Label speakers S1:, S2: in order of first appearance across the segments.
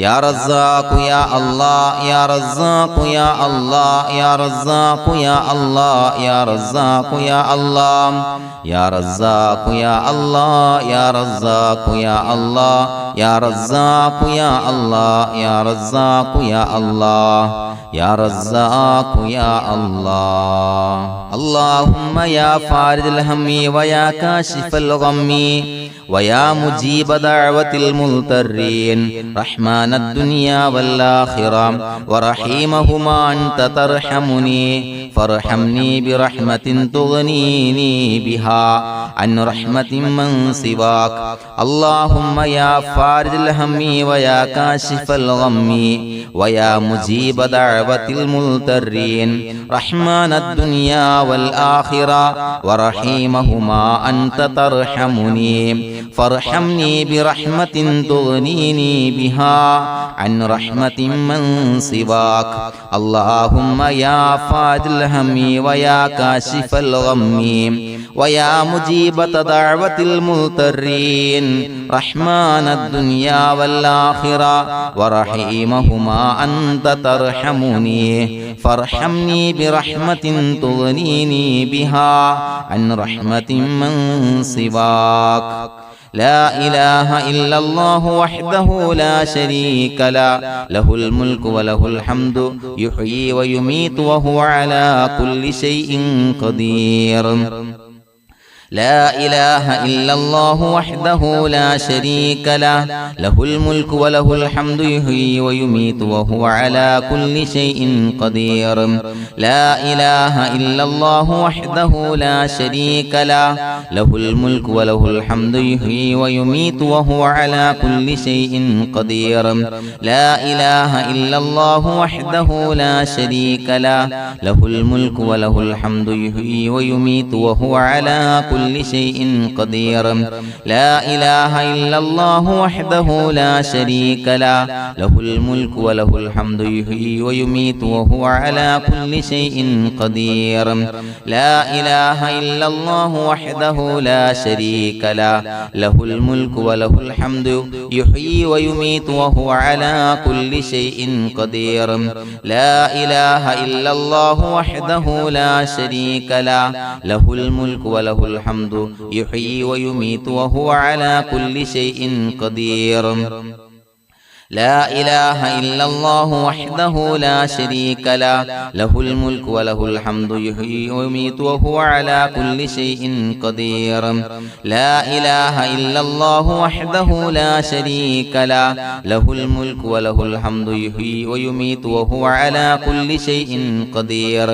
S1: يا رزاق يا الله يا رزاق يا الله يا رزاق يا الله يا رزاق يا الله يا رزاق يا الله يا رزاق يا الله يا رزاق يا الله يا رزاق يا الله يا رزاق يا الله اللهم يا فارج الهم ويا كاشف الغم ويا مجيب دعوة المضطرين رحمن الدنيا والآخرة ورحيمهما أنت ترحمني فارحمني برحمة تغنيني بها عن رحمة من سواك اللهم يا فارج الهم ويا كاشف الغم ويا مجيب دعوة المضطرين رحمن الدنيا والآخرة ورحيمهما أنت ترحمني فارحمني برحمة تغنيني بها عن رحمة من سواك اللهم يا فارج الهم ويا كاشف الغم ويا مجيب دعوة المضطرين رحمن الدنيا والآخرة ورحيمهما أنت ترحمني فارحمني برحمة تغنيني بها عن رحمة من سواك لا إله إلا الله وحده لا شريك له له الملك وله الحمد يحيي ويميت وهو على كل شيء قدير لا إله إلا الله وحده لا شريك له له الملك وله الحمد يحيي ويميت وهو على كل شيء قدير لا إله إلا الله وحده لا شريك له له الملك وله الحمد يحيي ويميت وهو على كل شيء قدير لا إله إلا الله وحده لا شريك له له الملك وله الحمد يحيي ويميت وهو على كل شيء قدير لا إله إلا الله وحده لا شريك له له الملك وله الحمد يحيي ويميت وهو على كل شيء قدير لا إله إلا الله وحده لا شريك له له الملك وله الحمد يحيي ويميت وهو على كل شيء قدير لا إله إلا الله وحده لا شريك له له الملك وله الحمد يحيي ويميت وهو على كل شيء قدير لا إله إلا الله وحده لا شريك له له الملك وله الحمد يحيي ويميت وهو على كل شيء قدير لا إله إلا الله وحده لا شريك له له الملك وله الحمد يحيي ويميت وهو على كل شيء قدير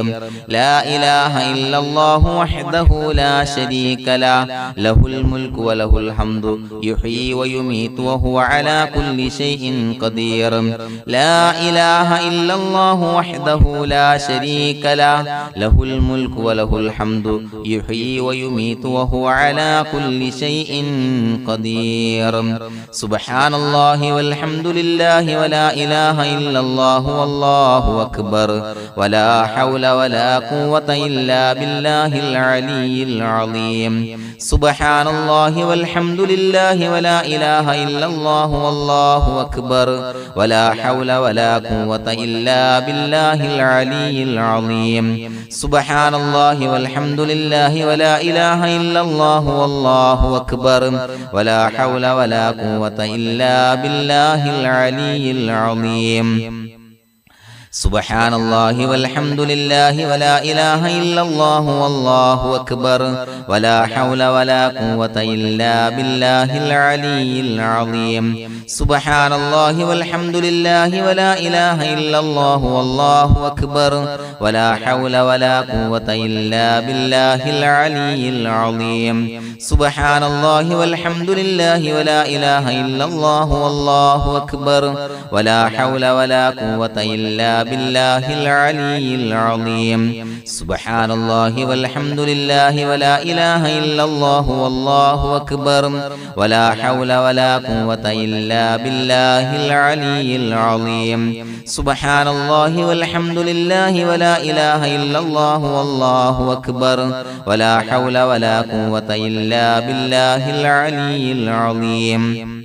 S1: لا إله إلا الله وحده لا شريك له له الملك وله الحمد يحيي ويميت وهو على كل شيء قدير لا إله إلا الله وحده لا شريك له له الملك وله الحمد يحيي ويميت وهو على كل شيء قدير سبحان الله والحمد لله ولا إله إلا الله والله أكبر ولا حول ولا قوة إلا بالله العلي العظيم سبحان الله والحمد لله ولا إله إلا الله والله أكبر ولا حول ولا قوة إلا بالله العلي العظيم سبحان الله والحمد لله ولا إله إلا الله والله أكبر ولا حول ولا قوة إلا بالله العلي العظيم سبحان الله والحمد لله ولا إله إلا الله والله أكبر ولا حول ولا قوة إلا بالله العلي العظيم سبحان الله والحمد لله ولا إله إلا الله والله أكبر ولا حول ولا قوة إلا بالله العلي العظيم سبحان الله والحمد لله ولا إله إلا الله والله أكبر ولا حول ولا قوة إلا بالله العلي العظيم سبحان الله والحمد لله ولا إله إلا الله والله أكبر ولا حول ولا قوة إلا بالله العلي العظيم سبحان الله والحمد لله ولا إله إلا الله والله أكبر ولا حول ولا قوة إلا بالله العلي العظيم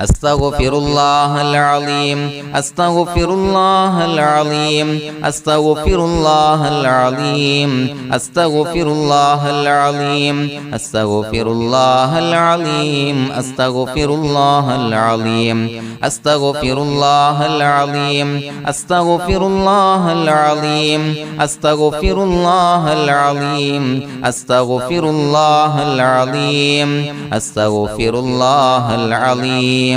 S1: أستغفر الله العظيم أستغفر الله العظيم أستغفر الله العظيم أستغفر الله العظيم أستغفر الله العظيم أستغفر الله العظيم أستغفر الله العظيم أستغفر الله العظيم أستغفر الله العظيم أستغفر الله العظيم أستغفر الله العظيم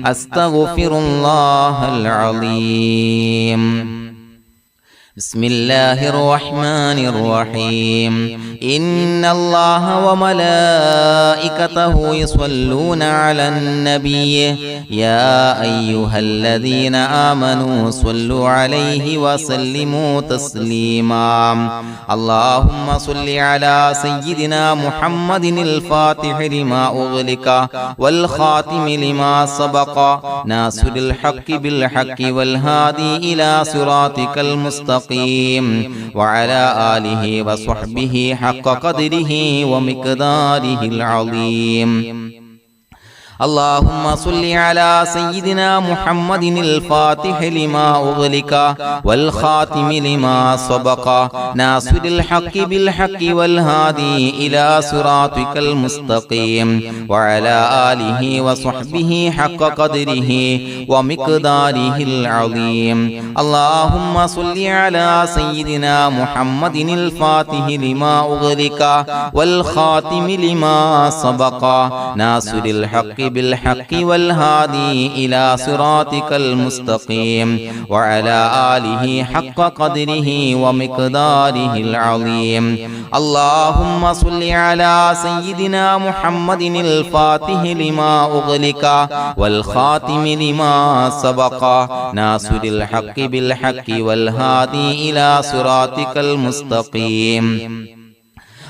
S1: أستغفر الله العظيم بسم الله الرحمن الرحيم إن الله وملائكته يصلون على النبي يا أيها الذين آمنوا صلوا عليه وسلموا تسليما اللهم صل على سيدنا محمد الفاتح لما أغلق والخاتم لما سبق ناصر الحق بالحق والهادي إلى صراطك المستقيم وعلى آله وصحبه حق قدره ومقداره العظيم اللهم صل على سيدنا محمد الفاتح لما أغلق والخاتم لما سبق ناصر الحق بالحق والهادي إلى صراطك المستقيم وعلى آله وصحبه حق قدره ومقداره العظيم اللهم صل على سيدنا محمد الفاتح لما أغلق والخاتم لما سبق ناصر الحق بالحق والهادي إلى صراطك المستقيم وعلى آله حق قدره ومقداره العظيم اللهم صل على سيدنا محمد الفاتح لما أغلق والخاتم لما سبق ناصر الحق بالحق والهادي إلى صراطك المستقيم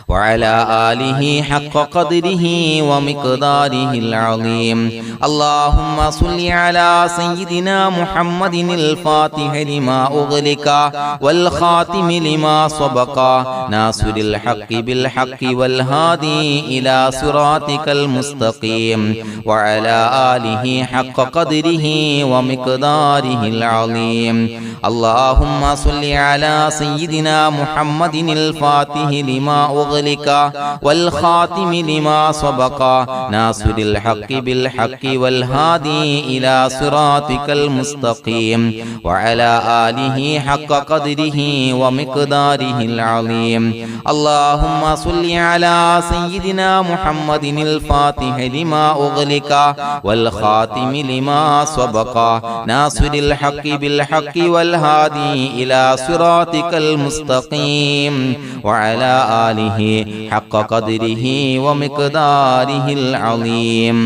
S1: وعلى آله حق قدره ومقداره العظيم اللهم صل على سيدنا محمد الفاتح لما أغلق والخاتم لما سبق ناصر الحق بالحق والهادي إلى صراطك المستقيم وعلى آله حق قدره ومقداره العظيم اللهم صل على سيدنا محمد الفاتح لما أغلق والخاتم لما سبق ناصر الحق بالحق والهادي إلى صراطك المستقيم وعلى آله حق قدره ومقداره العظيم اللهم صل على سيدنا محمد الفاتح لما أغلق والخاتم لما سبق ناصر الحق بالحق والهادي إلى صراطك المستقيم وعلى آله حق قدره ومقداره العظيم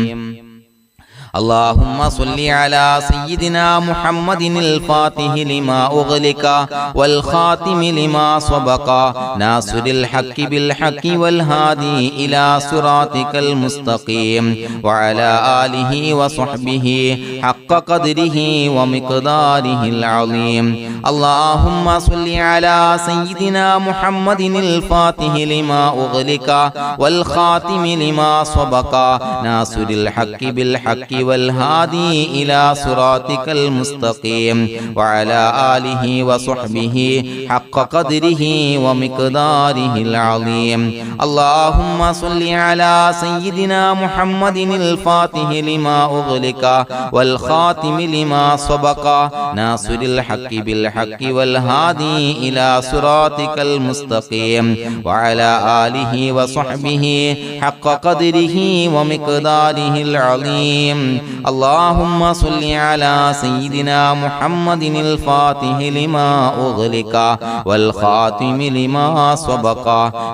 S1: اللهم صل على سيدنا محمد الفاتح لما أغلق والخاتم لما سبق ناصر الحق بالحق والهادي إلى صراطك المستقيم وعلى آله وصحبه حق قدره ومقداره العظيم اللهم صل على سيدنا محمد الفاتح لما أغلق والخاتم لما سبق ناصر الحق بالحق والهادي إلى صراطك المستقيم وعلى آله وصحبه حق قدره ومقداره العظيم اللهم صل على سيدنا محمد الفاتح لما أغلق والخاتم لما سبق ناصر الحق بالحق والهادي إلى صراطك المستقيم وعلى آله وصحبه حق قدره ومقداره العظيم اللهم صل على سيدنا محمد الفاتح لما أغلق والخاتم لما سبق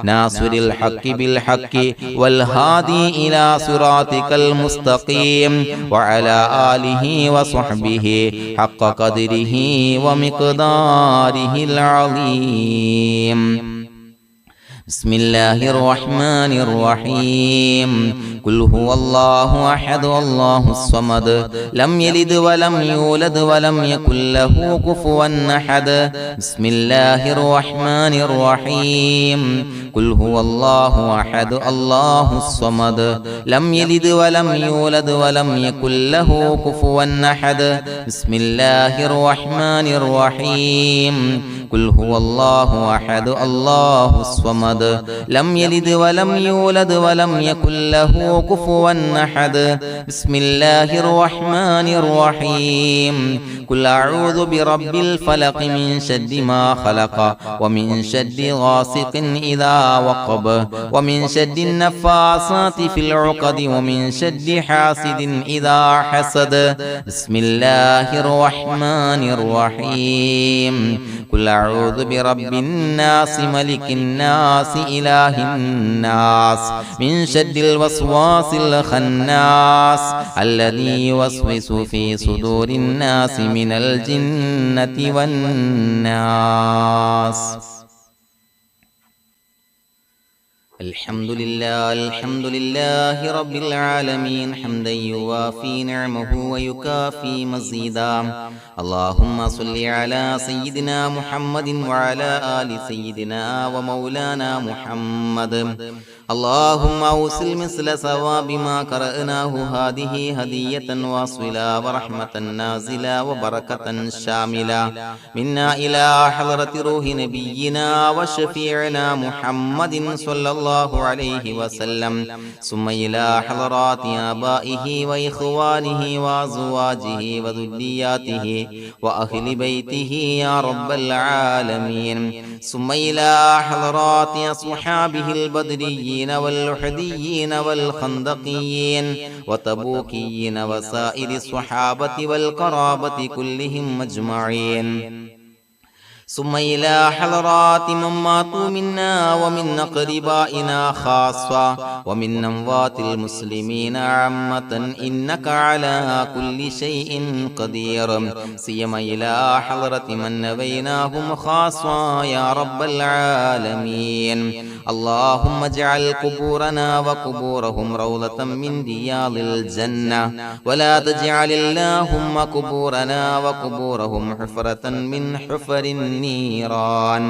S1: ناصر الحق بالحق والهادي إلى صراطك المستقيم وعلى آله وصحبه حق قدره ومقداره العظيم بسم الله الرحمن الرحيم قل هو الله أحد الله الصمد لم يلد ولم يولد ولم يكن له كفوا أحد بسم الله الرحمن الرحيم قل هو الله أحد الله الصمد لم يلد ولم يولد ولم يكن له كفوا أحد بسم الله الرحمن الرحيم قل هو الله أحد الله الصمد لم يلد ولم يولد ولم يكن له كفوا أحد بسم الله الرحمن الرحيم قل أعوذ برب الفلق من شر ما خلق ومن شر غاسق إذا وقب ومن شر النفاثات في العقد ومن شر حاسد إذا حسد بسم الله الرحمن الرحيم قل أعوذ برب الناس ملك الناس إله الناس من شر الوسواس الخناس الذي يوسوس في صدور الناس من الجنة والناس الحمد لله رب العالمين حمدا يوافي نعمه ويكافي مزيدا اللهم صل على سيدنا محمد وعلى آل سيدنا ومولانا محمد اللهم أوصل مثل ثواب ما قرأناه هذه هدية واصلة ورحمة نازلة وبركة شاملة منا إلى حضرة روح نبينا وشفيعنا محمد صلى الله عليه وسلم ثم إلى حضرات آبائه وإخوانه وأزواجه وذرياته وأهل بيته يا رب العالمين ثم إلى حضرات أصحابه البدريين والأحديين والخندقيين وتبوكيين وسائر الصحابة والقرابة كلهم أجمعين ثم إلى حضرات من ماتوا منا ومن أقربائنا خاصة ومن أموات المسلمين عامة إنك على كل شيء قدير سيما إلى حضرة من نبيناهم خاصة يا رب العالمين اللهم اجعل قبورنا وقبورهم روضة من رياض الجنة ولا تجعل اللهم قبورنا وقبورهم حفرة من حفر النيران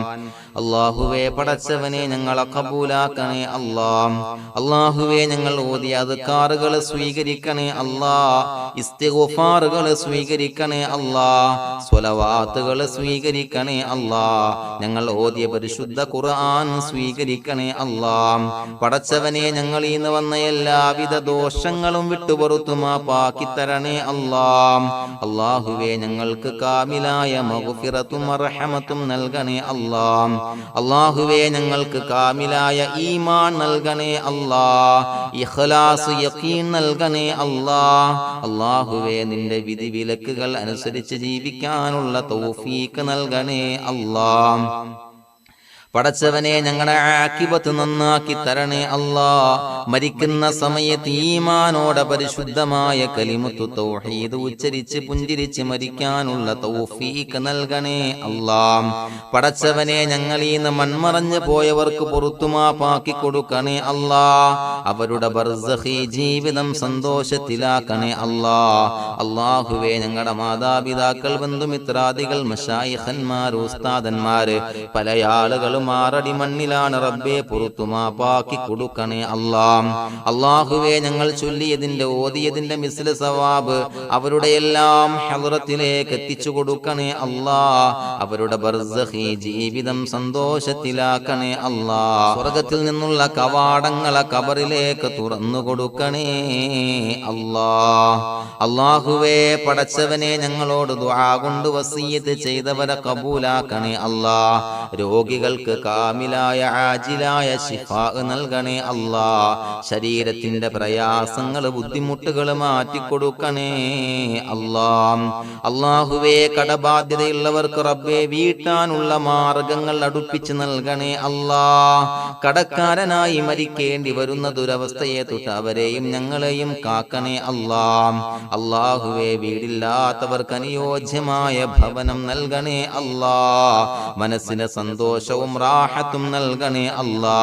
S1: അല്ലാഹുവേ പടച്ചവനെ ഞങ്ങളെ കബൂലാക്കണേ അല്ലാഹ് അല്ലാഹുവേ ഞങ്ങൾ ഓതിയ അദ്കാറുകൾ സ്വീകരിക്കണേ അല്ലാഹ് ഇസ്തിഗ്ഫാറുകൾ സ്വീകരിക്കണേ അല്ലാഹ് സ്വലവാത്തുകൾ സ്വീകരിക്കണേ അല്ലാഹ് ഞങ്ങൾ ഓതിയ പരിശുദ്ധ ഖുർആൻ സ്വീകരിക്കണേ അല്ലാഹ് പടച്ചവനെ ഞങ്ങളിൽ നിന്ന് വന്ന എല്ലാവിധ ദോഷങ്ങളും വിട്ടുപുറത്തു മാപ്പാക്കി തരണേ അല്ലാഹ് അല്ലാഹുവേ ഞങ്ങൾക്ക് കാമിലായ മഗ്ഫിറത്തും റഹ്മത്തും നൽകണേ അല്ലാഹ് അല്ലാഹുവേ ഞങ്ങൾക്ക് കാമിലായ ഈമാൻ നൽകണേ അല്ലാഹ് ഇഖ്ലാസ് യഖീൻ നൽകണേ അല്ലാഹ് അല്ലാഹുവേ നിന്റെ വിധി വിലക്കുകൾ അനുസരിച്ച് ജീവിക്കാനുള്ള തൗഫീഖ് നൽകണേ അല്ലാഹ് പടച്ചവനെ ഞങ്ങളുടെ ആഖിബത്ത് നന്നാക്കി തരണേ അല്ലാഹ് മരിക്കുന്ന സമയത്ത് ഈമാനോടെ പരിശുദ്ധമായ കലിമത്തു തൗഹീദ് ഉച്ചരിച്ച് പുഞ്ചിരിച്ച് മരിക്കാനുള്ള തൗഫീഖ് നൽകണേ അല്ലാഹ് പടച്ചവനെ ഞങ്ങളിൽ നിന്ന് മൺമറഞ്ഞു പോയവർക്ക് പുറത്തുമാപ്പാക്കി കൊടുക്കണേ അല്ലാഹ് അവരുടെ ബർസഖി ജീവിതം സന്തോഷത്തിലാക്കണേ അല്ലാഹ് അല്ലാഹുവേ ഞങ്ങളുടെ മാതാപിതാക്കൾ ബന്ധുമിത്രാദികൾ മശായിഖന്മാർ ഉസ്താദന്മാര് പല ആളുകളും മാറടി മണ്ണിലാണ് റബ്ബേ പുറത്തുമാപ്പാക്കി കൊടുക്കണേ അല്ലാഹ് അല്ലാഹുവേ ഞങ്ങൾ ചൊല്ലിയതിന്റെ ഓതിയതിന്റെ മിസ്ല സവാബ് അവരുടെ എല്ലാം ഹളറത്തിലേക്ക് എത്തിച്ചു കൊടുക്കണേ അല്ലാഹ് അവരുടെ ബർസഖി ജീവിതം സന്തോഷത്തിലാക്കണേ അല്ലാഹ് സ്വർഗ്ഗത്തിൽ നിന്നുള്ള കവാടങ്ങളെ ഖബറിലേക്ക് തുറന്നു കൊടുക്കണേ അല്ലാഹ് അല്ലാഹുവേ പടച്ചവനെ ഞങ്ങളോട് ദുആ കൊണ്ട് വസിയത്ത് ചെയ്തവരെ കബൂലാക്കണേ അല്ലാഹ് രോഗികൾക്ക് കാമിലായ ആജിലായ ശിഫാ നൽകണേ അല്ലാഹ് ശരീരത്തിന്റെ പ്രയാസങ്ങൾ ബുദ്ധിമുട്ടുകൾ മാറ്റിക്കൊടുക്കണേ അല്ലാഹ് അല്ലാഹുവേ കടബാധ്യതയുള്ളവർക്ക് റബ്ബേ വീട്ടാനുള്ള മാർഗങ്ങൾ അടുപ്പിച്ച് നൽകണേ അല്ലാഹ് കടക്കാരനായി മരിക്കേണ്ടി വരുന്ന ദുരവസ്ഥയെ തൊട്ട് അവരെയും ഞങ്ങളെയും കാക്കണേ അല്ലാഹ് അല്ലാഹുവേ വീടില്ലാത്തവർക്ക് അനുയോജ്യമായ ഭവനം നൽകണേ അല്ലാഹ് മനസ്സിന് സന്തോഷവും റാഹത്തും നൽകണേ അല്ലാ.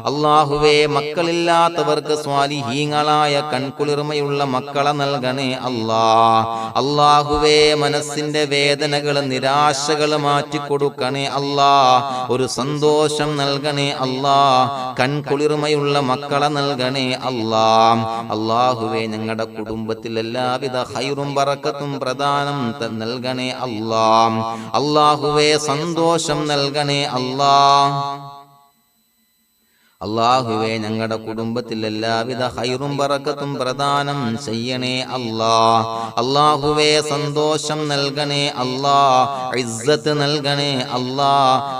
S1: അല്ലാഹുവേ മക്കളില്ലാത്തവർക്ക് സ്വാലിഹീങ്ങളായ കൺകുളിർമയുള്ള മക്കളെ നൽകണേ അല്ലാ. അല്ലാഹുവേ മനസ്സിന്റെ വേദനകൾ നിരാശകൾ മാറ്റിക്കൊടുക്കണേ അല്ലാ. ഒരു സന്തോഷം നൽകണേ അല്ലാ. കൺകുളിർമയുള്ള മക്കളെ നൽകണേ അല്ലാ. അല്ലാഹുവേ ഞങ്ങളുടെ കുടുംബത്തിൽ എല്ലാവിധ ഖൈറും ബറക്കത്തും പ്രദാനം നൽകണേ അല്ലാ. അല്ലാഹുവേ സന്തോഷം നൽകണേ അല്ലാ. അല്ലാഹുവേ ഞങ്ങളുടെ കുടുംബത്തിൽ എല്ലാവിധ ഖൈറും ബറക്കത്തും പ്രദാനം ചെയ്യണേ അല്ലാ. അല്ലാഹുവേ സന്തോഷം നൽകണേ അല്ലാ. ഇസ്സത്ത് നൽകണേ അല്ലാ.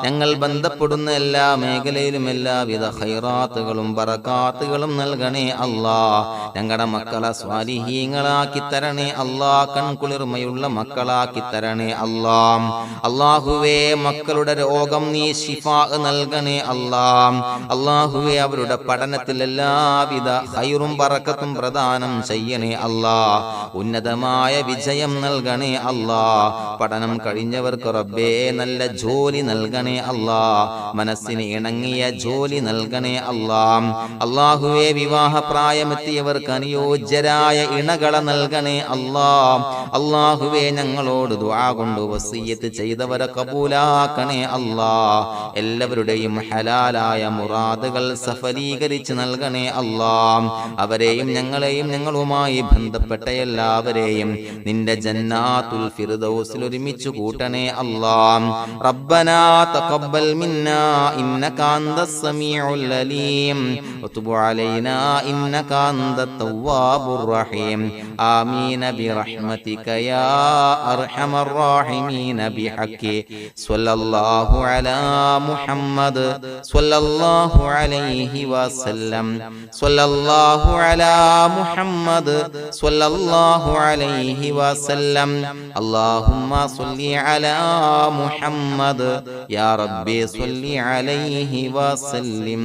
S1: ഞങ്ങൾ ബന്ധപ്പെടുന്ന എല്ലാ മേഖലയിലും എല്ലാവിധ ഖൈറാത്തുകളും ബറകാത്തുകളും നൽകണേ അല്ലാ. ഞങ്ങളുടെ മക്കളെ സ്വാലിഹീങ്ങളാക്കി തരണേ അല്ലാ. കൺകുളിർമയുള്ള മക്കളാക്കി തരണേ അല്ലാ. അല്ലാഹുവേ മക്കളുടെ രോഗം നീ ശിഫാ നൽകണേ അല്ലാ. അല്ലാഹുവേ അവരുടെ പഠനത്തിൽ എല്ലാവിധ ഖൈറും ബറക്കത്തും പ്രദാനം ചെയ്യണേ അല്ലാ. ഉന്നതമായ വിജയം നൽകണേ അല്ലാ. പഠനം കഴിഞ്ഞവർക്ക് റബ്ബേ നല്ല ജോലി നൽകണേ അല്ലാ. മനസ്സിന് ഇണങ്ങിയ ജോലി നൽകണേ അല്ലാ. അല്ലാഹുവേ വിവാഹപ്രായമെത്തിയവർക്ക് അനുയോജ്യരായ ഇണകളെ നൽകണേ അല്ലാ. അല്ലാഹുവേ ഞങ്ങളോട് ദുആ കൊണ്ട് വസിയ്യത്ത് ചെയ്തവരെ കബൂലാക്കണേ അല്ലാ. എല്ലാവരുടെയും ഹലാലായ മുറാദുകൾ സഫലീകരിച്ച് നൽകണേ അല്ലാ. അവരെയും ഞങ്ങളെയും ഞങ്ങളുമായി ബന്ധപ്പെട്ട എല്ലാവരെയും നിന്റെ ജന്നാത്തുൽ ഫിർദൗസിൽ ഒരുമിച്ച് കൂട്ടണേ അല്ലാ. റബ്ബനാ തഖബ്ബൽ മിന്നാ ഇന്നക അന്തസ് സമീഉൽ അലീം വതുബ് അലൈനാ ഇന്നക അന്തത് തവ്വാബുർ റഹീം. ആമീൻ ബിറഹ്മതിക യാ അർഹമർ റഹീമീൻ ബിഹഖി സ്വല്ലല്ലാഹു അലാ മുഹമ്മദ് സ്വല്ലല്ലാഹു അലൈഹി വസല്ലം. സ്വല്ലല്ലാഹു അലാ മുഹമ്മദ് സ്വല്ലല്ലാഹു അലൈഹി വസല്ലം. അല്ലാഹുമ്മ സ്വല്ലി അലാ മുഹമ്മദ് യാ റബ്ബി സ്വല്ലി അലൈഹി വസല്ലം.